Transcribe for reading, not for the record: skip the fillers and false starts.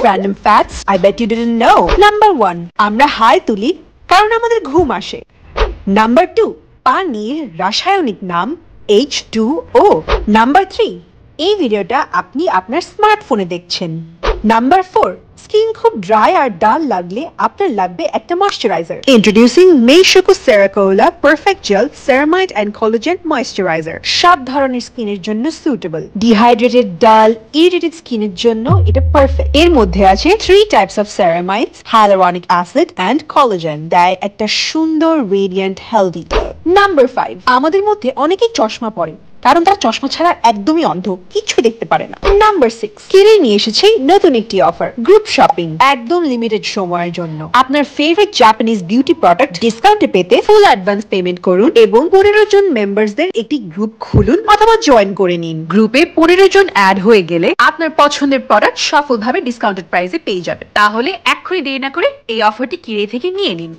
random facts I bet you didn't know. Number 1, আমরা high তুলি কারণ আমাদের ঘুম আসে। Number 2, পানির রাসায়নিক নাম H2O. Number 3, এই ভিডিওটা আপনি আপনার স্মার্টফোনে দেখছেন। Number 4, স্কিন খুব ড্রাই আর ডাল লাগলে আপনার লাগবে একটা moisturiser. Introducing Meishuku Cerakola Perfect Gel Ceramide and Collagen Moisturizer. সব ধরনের স্কিনের জন্য সুটেবল। ডিহাইড্রেটেড, ডাল, ইরিটেটেড স্কিনের জন্য এটা পারফেক্ট। এর মধ্যে আছে 3 types of ceramides, hyaluronic acid and collagen, দেয় একটা সুন্দর রেডিয়েন্ট হেলদি। Number 5, আমাদের মধ্যে অনেকেই চশমা পরে কারণ তারা চশমা ছাড়া একদমই অন্ধ, কিছু দেখতে পারে না। Number 6, কিরে নিয়ে এসেছে নতুন একটি অফার, গ্রুপ শপিং, একদম লিমিটেড সময়ের জন্য। আপনার ফেভারিট জাপানিজ বিউটি প্রোডাক্ট ডিসকাউন্টে পেতে ফুল অ্যাডভান্স পেমেন্ট করুন এবং 15 জন মেম্বারসদের একটি গ্রুপ খুলুন অথবা জয়েন করে নিন। গ্রুপে 15 জন অ্যাড হয়ে গেলে আপনার পছন্দের প্রোডাক্ট সফলভাবে ডিসকাউন্টেড প্রাইসে পেয়ে যাবেন। তাহলে এক্ষুনি দেরি না করে এই অফারটি কিরে থেকে নিয়ে নিন।